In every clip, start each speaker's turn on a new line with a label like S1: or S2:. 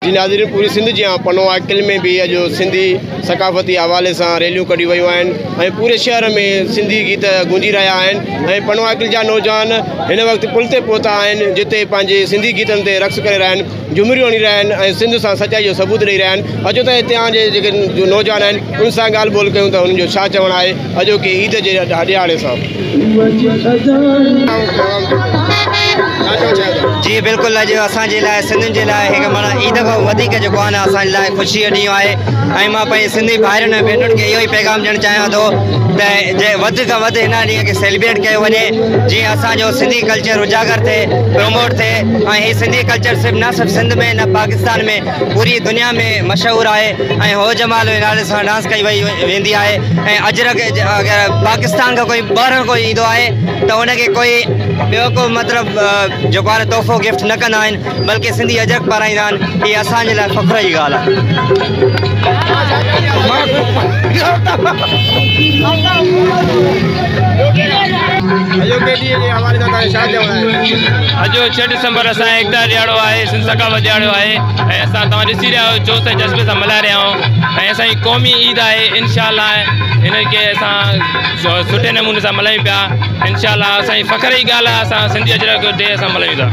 S1: जी नाज़रीन, पूरी सिंध जी पनवा किल में भी अॼु सिंधी सकाफ़ती हवाले से रैलियूं कढी वियूं आहिनि। पूरे शहर में सिंधी गीत गूंजी रहा आहिनि। पनवा किल जा नौजवान इन वक्त पुल ते पहुता आहिनि, जिते पंहिंजे सिंधी गीतनि ते रक़्स करे रहिया आहिनि, झुमरियूं हणी रहिया आहिनि ऐं सिंध सां सचाई जो सबूत ॾेई रहिया आहिनि। अचो त हितां जे जेके नौजवान आहिनि उन सां ॻाल्हि ॿोल कयूं त उन्हनि जो छा चवणु आहे अॼोके ईद जे ॾियारे सां।
S2: जी बिल्कुलु, अॼु असांजे लाइ सिंधियुनि जे लाइ हिकु माना ईद खां वधीक जेको आहे न असांजे लाइ ख़ुशीअ जो ॾींहुं आहे। ऐं मां पंहिंजे सिंधी भाइरनि ऐं भेनरुनि खे इहो ई पैगाम ॾियणु चाहियां थो त वधि खां वधि हिन ॾींहं खे सेलिब्रेट कयो वञे, जीअं असांजो सिंधी कल्चर उजागर थिए, प्रमोट थिए। ऐं हीअ सिंधी कल्चर न सिर्फ़ु सिंध में न पाकिस्तान में, पूरी दुनिया में मशहूरु आहे। ऐं हो जमाल जे नाले सां डांस कई वेंदी आहे। ऐं अजरक अगरि पाकिस्तान खां कोई ॿाहिरां कोई ईंदो आहे त उनखे कोई ॿियो को मतिलबु जेको आहे तोहफ़ो गिफ्ट न कंदा आहिनि, बल्कि सिंधी अजरक पाराईंदा आहिनि। हीअ असांजे लाइ फ़ख्र जी ॻाल्हि आहे।
S3: अॼु 6 डिसंबर असांजो एकता ॾियारो आहे, सिंध सकाफ़त ॾियारो आहे। ऐं असां तव्हां ॾिसी रहिया आहियो जोश ऐं जज़्बे सां मल्हाए रहिया आहियूं। ऐं असांजी क़ौमी ईद आहे, इनशाअल्लाह हिनखे असां सुठे नमूने सां मल्हायूं पिया। इनशाअल्लाह असांजी फ़ख्र जी ॻाल्हि आहे, असां सिंधी अजरक डे असां मल्हायूं था।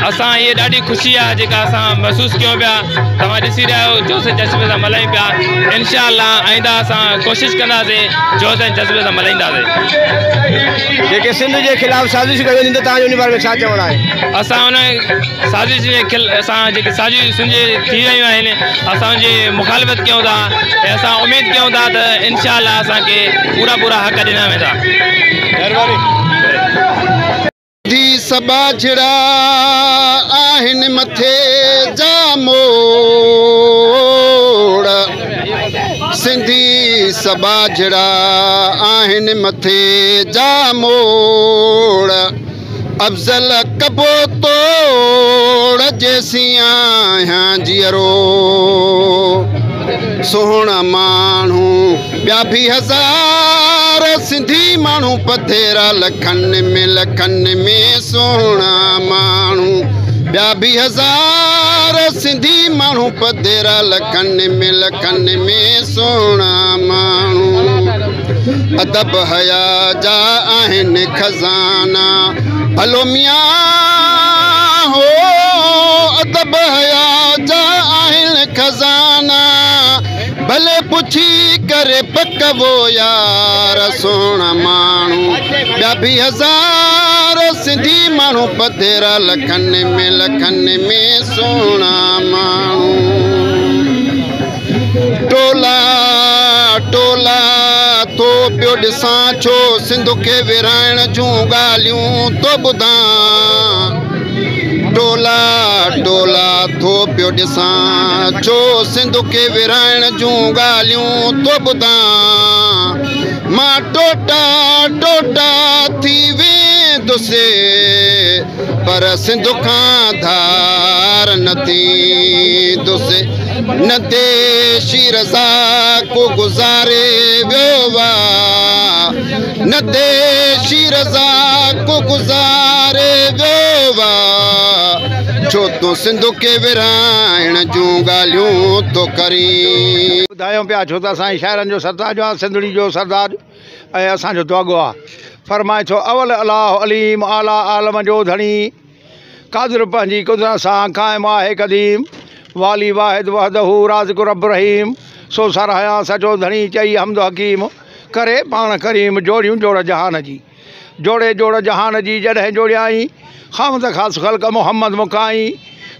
S3: असां ये ॾाढी ख़ुशी आहे जेका असां महसूसु कयूं पिया। तव्हां ॾिसी रहिया आहियो जोश ऐं जज़्बे सां मल्हायूं पिया। इनशाअल्लाह आईंदा असां कोशिशि कंदासीं जोश ऐं जज़्बे सां मल्हाईंदासीं।
S1: जेके सिंध जे ख़िलाफ़ साज़िश कई वेंदी त तव्हांजो उन बारे में छा चवणु आहे?
S3: असां उन साज़िश जे असां जेके साज़िश सिंध थी रहियूं आहिनि, असां उनजी मुखालिफ़त कयूं था ऐं असां उमेदु कयूं था त इनशाअल्लाह असांखे पूरा हक़ ॾिना वेंदा। महिरबानी।
S4: सबाझड़ा आहिनि मथे जा मोड़, सिंधी सबाझड़ा आहिनि मथे जा मोड़, अफ़ज़ल कबो तोड़ जेसियां आहियां जीअरो, सोहणा माण्हू ॿिया बि हज़ार सिंधी माण्हू पधेरा लखनि में सोहणा माण्हू ॿिया बि हज़ार सिंधी माण्हू पधेरा लखनि में सोहणा माण्हू, अदब हया जा आहिनि खज़ाना, हलो मियां हो अदब हया जा आहिनि खज़ाना, भले पुछी करे पकवो यार सोहणा माण्हू ॿिया बि हज़ार सिंधी माण्हू पधेरा लखनि में सोहणा माण्हू, टोला टोला तो पियो ॾिसां छो सिंध खे विराइण जूं ॻाल्हियूं तो ॿुधां, टोला टोला थो पियो ॾिसां छो सिंध खे विराइण जूं ॻाल्हियूं तो ॿुधां, मां टोटा टोटा थी वेंदुसि पर सिंध खां धार न थींदुसि, न देशी रज़ा को गुज़ारे वियो वा, न देशी रज़ा को गुज़ारे वियो वा, छो तो सिंध खे विराइण जूं ॻाल्हियूं तो करी।
S1: ॿुधायूं पिया छो त असांजे शहरनि जो सरताज आहे, सिंधड़ी जो सरताज ऐं असांजो दुआगो आहे। फरमाए थो अवल अलाह अलीम आला आलम जो धणी, कादिर पंहिंजी कुदरत सां क़ाइम आहे क़दीम, वाली वाहिद वहदहू राज़िक़ु रब रहीम, सो सराहया सचो धणी चई हमद हकीम, करे पाण करीम जोड़ियूं जोड़ जहान जी, जोड़े जोड़ जहान जी जॾहिं जोड़ियाई, ख़ामद ख़ासि ख़ल्क़ मोहम्मद मुकाई,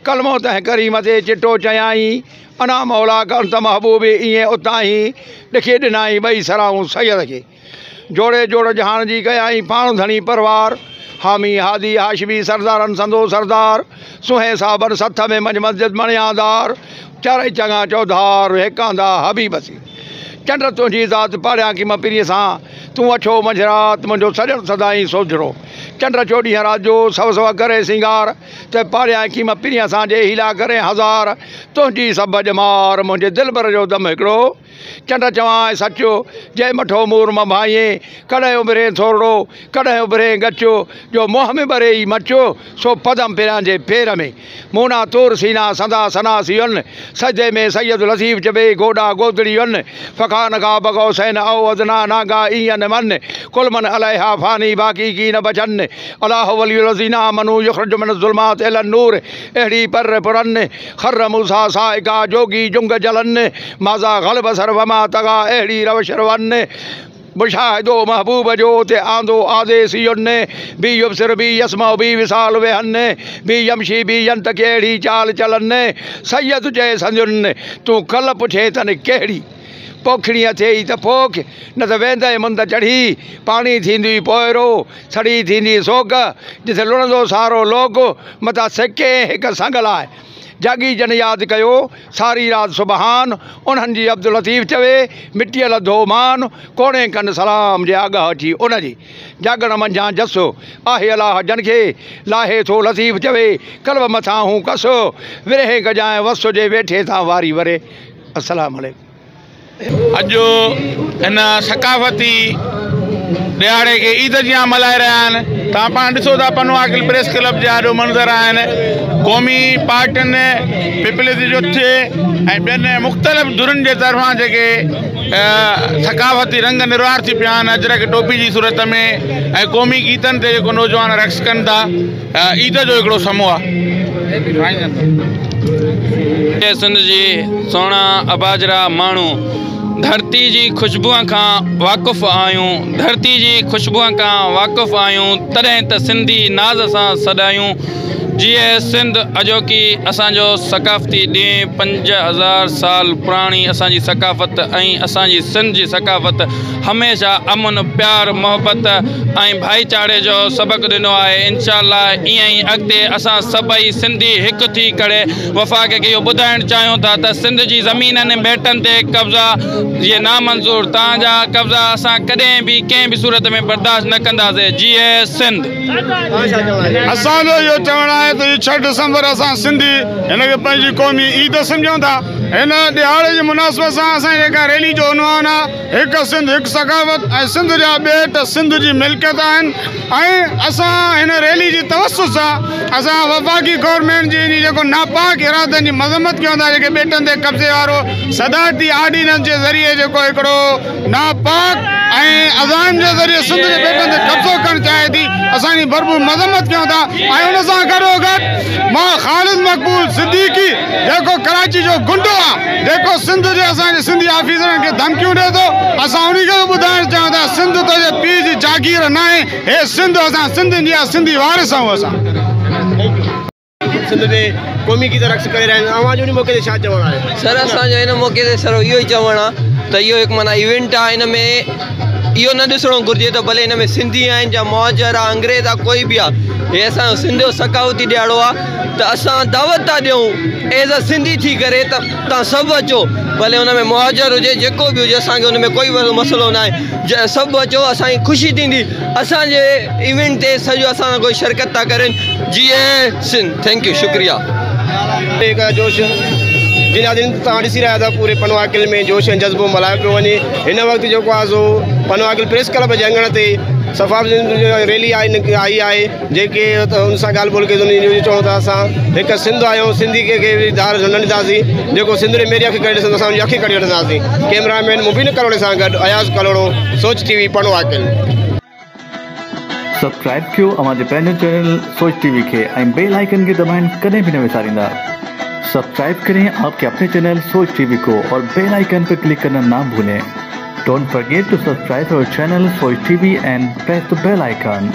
S1: कलमो तंहिं करीम ते चिटो चयाई, अना मौला कंत महबूबी ईअं उतां ई ॾिखे ॾिनाई ॿई सराहूं सैयद खे, जोड़े जोड़ जहान जी कयाई पाण धणी परवार, हामी हादी हाशमी सरदारन संदो सरदार सुहे साबर सथ में मंझ मस्जिद मणियादार चारे चङा चौधार हेकांदा हबीब सी चंड तुझी ज़ात पाड़िया की मां पिरीअ सां तूं अछो मंझरात मुंहिंजो सॼण सदाई सोजरो चंड चोॾींहं रात जो सव सव करे सिंगार ते पाड़िया की मां पिरीअ सां जे हीला करे हज़ार तुंहिंजी सभु ॼमार मुंहिंजे दिलबर जो दम हिकिड़ो चंड चवां सचो जंहिं मठो मूर मां भाईं कॾहिं उभिरे थोरो कॾहिं उभिरे गचो जो मोह में भरे ई मचो सो पदम पिरियां जे पेर में मूना तूर सीना सदा सनासियुनि सजे में सैयद लसीफ़ चबे गोॾा गोदड़ियुनि फ़खान का बगो सैन औ अदना नागा ईअन मन कुलमन अलैहा फानी बाक़ी की न बचन अलाह वलीना मनु युखरज मिन ज़ुल्मात इलन नूर अहिड़ी पर पुरन खर मूसा साइका जोगी जुंग जलन माज़ा ग़लब सर वमा तगा अहिड़ी रवश रवन मुशाहिदो महबूब जो ते आंदो आदेसियुन बी युबसिर बी यसमा बी विसाल वेहन बी यमशी बी यंत कहिड़ी चाल चलन सैयद जय संजुन तूं कल पुछे तन कहिड़ी पोखड़ीअ थिए त पोख न त वेंदे मुंद चढ़ी पाणी थींदी पोइरो सड़ी थींदी सोग जिथे लुणंदो सारो लोग मथां सेके हिकु संग लाइ जागी जन यादि कयो सारी राति सुबहान उन्हनि जी अब्दुल लतीफ़ चवे मिटीअ लधो मान कोणे कनि सलाम जे आगाह अची उनजी जागण मंझां जसो आहे अलाह जन खे लाहे थो लतीफ़ चवे कल्ब मथां हूं कसो विरहे गजाए वसो जे वेठे था वारी वरे अस्सलाम वालेकुम।
S5: अॼु हिन सकाफ़ती ॾियारे खे ईद जा मल्हाए रहिया आहिनि। तव्हां पाण ॾिसो था पनवाकिल प्रेस क्लब जा जो मंज़र आहिनि क़ौमी पार्टियुनि पीपल्स युथ ऐं ॿियनि मुख़्तलिफ़ धुरनि जे तरफ़ां जेके सकाफ़ती रंग निर्वार थी पिया आहिनि अजरक टोपी जी सूरत में ऐं क़ौमी गीतनि ते जेको नौजवान रक़्स कनि था ईद जो हिकिड़ो समूह आहे।
S3: सिंध जी सोना अबाजरा माण्हू धरती जी ख़ुशबूअ खां वाक़ुफ़ु आहियूं धरती जी ख़ुशबूअ खां वाक़ुफ़ु आहियूं तॾहिं त सिंधी नाज़ सां सॾायूं जीअं सिंध अॼोकी असांजो सकाफ़ती ॾींहुं 5000 साल पुराणी असांजी सकाफ़त ऐं असांजी सिंध जी सकाफ़त हमेशह अमन प्यार मोहबत ऐं भाईचारे जो सबक़ु ॾिनो आहे। इंशाअल्लाह ईअं ई अॻिते असां सभई सिंधी हिकु थी करे वफ़ाक़ खे इहो ॿुधाइणु चाहियूं था त सिंध जी ज़मीननि ॿेटनि ते कब्ज़ा ये नामंज़ूर तव्हांजा कब्ज़ा असां कॾहिं बि कंहिं बि सूरत में बर्दाश्त न कंदासीं। जीअं सिंध
S5: असांजो इहो चवणु आहे त 6 डिसंबर असां सिंधी हिनखे पंहिंजी क़ौमी ईद सम्झूं था। हिन ॾियारे जी मुनासिबत सां असांजी जेका रैली जो उनवान आहे हिकु सिंध हिकु सकाफ़त ऐं सिंध जा ॿेट सिंध जी मिल्कियत आहिनि ऐं असां हिन रैली जी तवसुस सां असां वफ़ाक़ी गवर्नमेंट जी जेको नापाक इरादनि जी मज़म्मत कयूं था जेके ॿेटनि ते कब्ज़े वारो सदारती आर्डिनेंस जे ज़रिए जेको हिकिड़ो नापाक ऐं अज़ाम जे ज़रिए सिंध जे ॿेटनि ते कब्ज़ो करणु चाहे थी असांजी भरपूर मज़म्मत कयूं था। ऐं हुन सां गॾोगॾु मां ख़ालिद मक़बूल सिद्दीकी जेको कराची जो गुंडो आहे जेको सिंध जे असांजे सिंधी ऑफिसरनि खे धमकियूं ॾिए थो असां उन खे बि ॿुधाइणु चाहियूं था सिंध तुंहिंजे पीउ जी जागीर न आहे हे सिंध असां सिंधियुनि जा सिंधी वारिस आहियूं। असां
S6: सिंध में क़ौमी गीत रक़्स करे रहिया आहिनि अवां जो मौक़े ते छा चवणु आहे
S7: सर असांजो हिन मौक़े ते सर इहो ई चवणु आहे त इहो हिकु माना इवेंट आहे हिन में इहो न ॾिसणो घुरिजे त भले हिन में सिंधी आहिनि या मौजर आहे अंग्रेज़ आहे कोई बि आहे हे असांजो सिंध जो सकाफ़ती ॾियारो आहे त असां दावत था ॾियूं एज़ अ सिंधी थी करे त तव्हां सभु अचो भले हुन में मुहाजर हुजे जेको बि हुजे असांखे हुन में कोई मसइलो न आहे सभु अचो असांजी ख़ुशी थींदी असांजे इवेंट ते सॼो असां कोई शिरकत था करनि जीअं सिंध। थैंक यू शुक्रिया।
S6: जोश जिन तव्हां ॾिसी रहिया था पूरे पनवाकिल में जोश ऐं जज़्बो मल्हायो पियो वञे हिन वक़्तु जेको आहे सो पनवाकिल प्रेस क्लब जे अंगण ते सफ़ा रैली आई आहे जेके हुन सां ॻाल्हि ॿोल करे चऊं था असां हिकु सिंध आहियूं सिंधी खे धार न ॾींदासीं जेको सिंध में मेरी अखि करे ॾिसंदो असां उनजी अखि कढी वठंदासीं। कैमरामैन मुबीन करोड़े सां गॾु अयाज़ कलोड़ो सोच टीवी पनवाकिल।
S8: सब्सक्राइब कयो हमारे पंहिंजो चैनल सोच टीवी के बेल आइकन के दबाएं कदें भी न विसारींदा। सब्सक्राइब करें आपके अपने चैनल सोच टीवी को और बेल आइकन पर क्लिक करना ना भूलें। Don't forget to subscribe our channel Soch TV and press the bell icon.